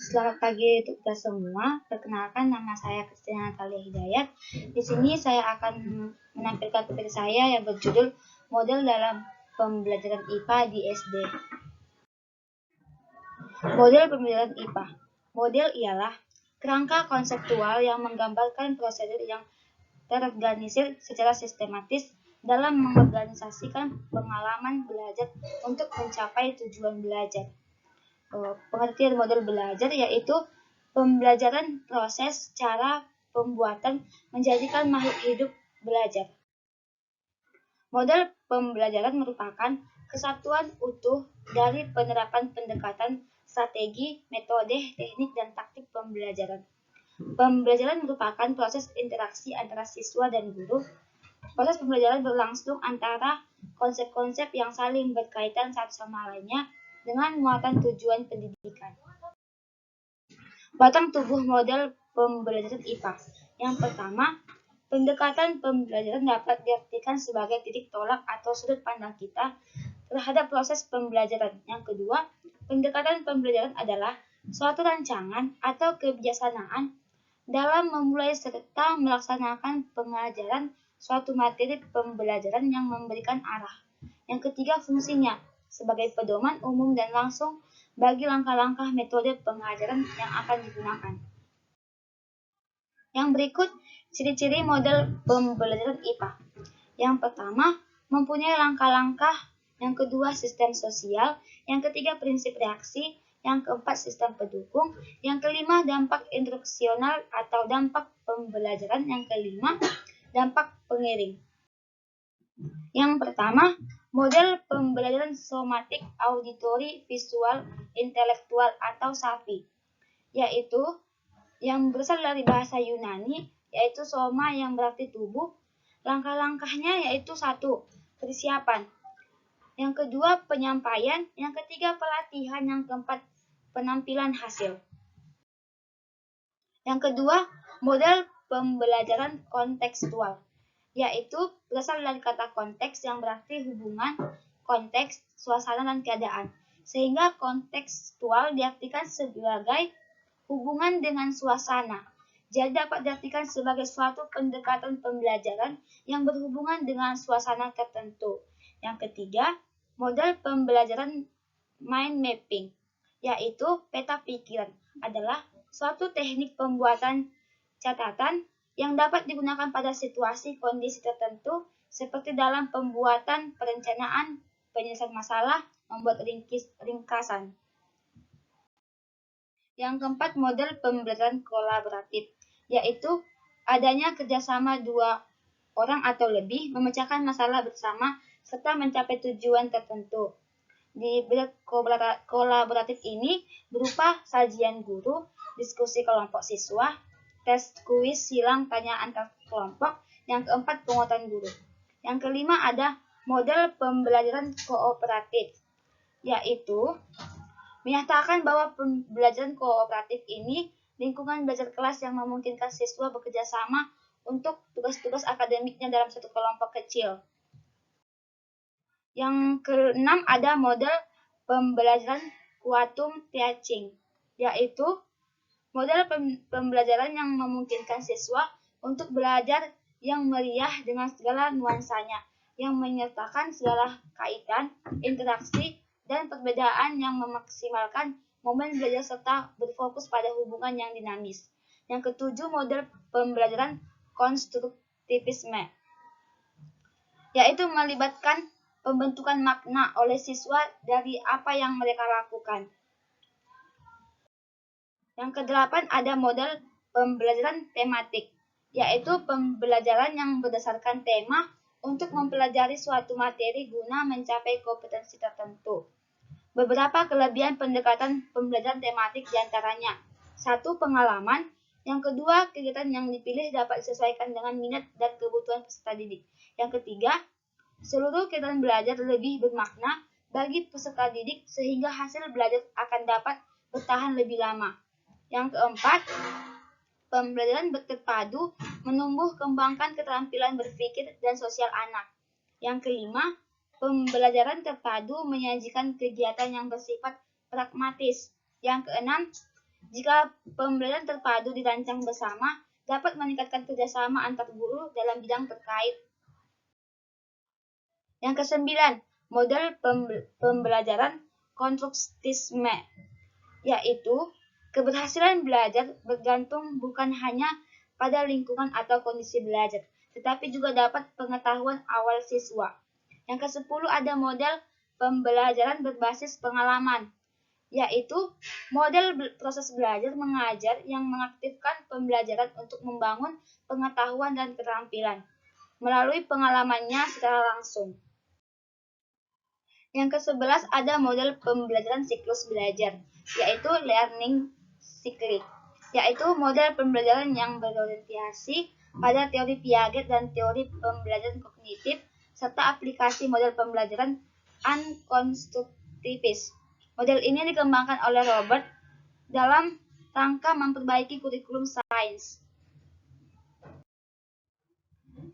Selamat pagi untuk kita semua. Perkenalkan, nama saya Kristina Natalia Hidayat. Di sini saya akan menampilkan topik saya yang berjudul Model dalam Pembelajaran IPA di SD. Model pembelajaran IPA. Model ialah kerangka konseptual yang menggambarkan prosedur yang terorganisir secara sistematis dalam mengorganisasikan pengalaman belajar untuk mencapai tujuan belajar. Pengertian model belajar yaitu pembelajaran proses cara pembuatan menjadikan makhluk hidup belajar. Model pembelajaran merupakan kesatuan utuh dari penerapan pendekatan, strategi, metode, teknik, dan taktik pembelajaran. Pembelajaran merupakan proses interaksi antara siswa dan guru. Proses pembelajaran berlangsung antara konsep-konsep yang saling berkaitan satu sama lainnya dengan muatan tujuan pendidikan. Batang tubuh model pembelajaran IPA. Yang pertama, pendekatan pembelajaran dapat diartikan sebagai titik tolak atau sudut pandang kita terhadap proses pembelajaran. Yang kedua, pendekatan pembelajaran adalah suatu rancangan atau kebijaksanaan dalam memulai serta melaksanakan pengajaran suatu materi pembelajaran yang memberikan arah. Yang ketiga, fungsinya sebagai pedoman umum dan langsung bagi langkah-langkah metode pengajaran yang akan digunakan. Yang berikut, ciri-ciri model pembelajaran IPA. Yang pertama, mempunyai langkah-langkah. Yang kedua, sistem sosial. Yang ketiga, prinsip reaksi. Yang keempat, sistem pendukung. Yang kelima, dampak instruksional atau dampak pembelajaran. Yang kelima, dampak pengiring. Yang pertama, model pembelajaran somatik, auditori, visual, intelektual atau SAVI, yaitu yang berasal dari bahasa Yunani, yaitu soma yang berarti tubuh. Langkah-langkahnya yaitu 1. Persiapan. Yang kedua, penyampaian. Yang ketiga, pelatihan. Yang keempat, penampilan hasil. Yang kedua, model pembelajaran kontekstual, yaitu berasal dari kata konteks yang berarti hubungan, konteks, suasana, dan keadaan. Sehingga kontekstual diartikan sebagai hubungan dengan suasana. Jadi dapat diartikan sebagai suatu pendekatan pembelajaran yang berhubungan dengan suasana tertentu. Yang ketiga, model pembelajaran mind mapping, yaitu peta pikiran, adalah suatu teknik pembuatan catatan yang dapat digunakan pada situasi kondisi tertentu seperti dalam pembuatan perencanaan, penyelesaian masalah, membuat ringkasan. Yang keempat, model pembelajaran kolaboratif, yaitu adanya kerjasama 2 orang atau lebih memecahkan masalah bersama serta mencapai tujuan tertentu. Di bidang kolaboratif ini berupa sajian guru, diskusi kelompok siswa, tes kuis silang tanya antar kelompok. Yang keempat, penguatan guru. Yang kelima, ada model pembelajaran kooperatif, yaitu menyatakan bahwa pembelajaran kooperatif ini lingkungan belajar kelas yang memungkinkan siswa bekerja sama untuk tugas-tugas akademiknya dalam satu kelompok kecil. Yang keenam, ada model pembelajaran quantum teaching, yaitu model pembelajaran yang memungkinkan siswa untuk belajar yang meriah dengan segala nuansanya, yang menyertakan segala kaitan, interaksi, dan perbedaan yang memaksimalkan momen belajar serta berfokus pada hubungan yang dinamis. Yang ketujuh, model pembelajaran konstruktivisme, yaitu melibatkan pembentukan makna oleh siswa dari apa yang mereka lakukan. Yang kedelapan, ada model pembelajaran tematik, yaitu pembelajaran yang berdasarkan tema untuk mempelajari suatu materi guna mencapai kompetensi tertentu. Beberapa kelebihan pendekatan pembelajaran tematik diantaranya: 1. Pengalaman. Yang kedua, kegiatan yang dipilih dapat disesuaikan dengan minat dan kebutuhan peserta didik. Yang ketiga, seluruh kegiatan belajar lebih bermakna bagi peserta didik sehingga hasil belajar akan dapat bertahan lebih lama. Yang keempat, pembelajaran terpadu menumbuh kembangkan keterampilan berpikir dan sosial anak. Yang kelima, pembelajaran terpadu menyajikan kegiatan yang bersifat pragmatis. Yang keenam, Jika pembelajaran terpadu dirancang bersama, dapat meningkatkan kerjasama antar guru dalam bidang terkait. Yang kesembilan, model pembelajaran konstruktisme, yaitu keberhasilan belajar bergantung bukan hanya pada lingkungan atau kondisi belajar, tetapi juga dapat pengetahuan awal siswa. Yang ke-10 ada model pembelajaran berbasis pengalaman, yaitu model proses belajar mengajar yang mengaktifkan pembelajaran untuk membangun pengetahuan dan keterampilan melalui pengalamannya secara langsung. Yang ke-11 ada model pembelajaran siklus belajar, yaitu learning cyclic, yaitu model pembelajaran yang berorientasi pada teori Piaget dan teori pembelajaran kognitif, serta aplikasi model pembelajaran unkonstruktivis. Model ini dikembangkan oleh Robert dalam rangka memperbaiki kurikulum sains.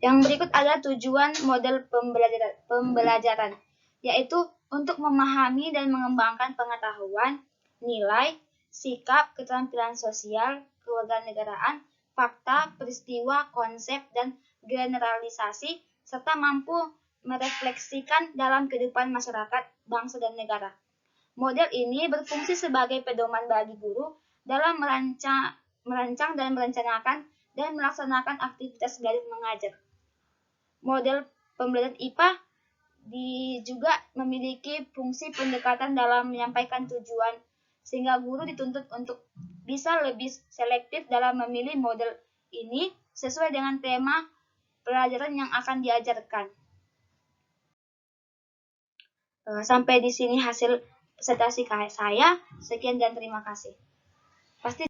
Yang berikut adalah tujuan model pembelajaran, yaitu untuk memahami dan mengembangkan pengetahuan, nilai, sikap, keterampilan sosial, kewarganegaraan, fakta, peristiwa, konsep, dan generalisasi, serta mampu merefleksikan dalam kehidupan masyarakat, bangsa, dan negara. Model ini berfungsi sebagai pedoman bagi guru dalam merancang dan merencanakan dan melaksanakan aktivitas belajar mengajar. Model pembelajaran IPA juga memiliki fungsi pendekatan dalam menyampaikan tujuan, sehingga guru dituntut untuk bisa lebih selektif dalam memilih model ini sesuai dengan tema pelajaran yang akan diajarkan. Sampai di sini hasil presentasi saya. Sekian dan terima kasih. Pasti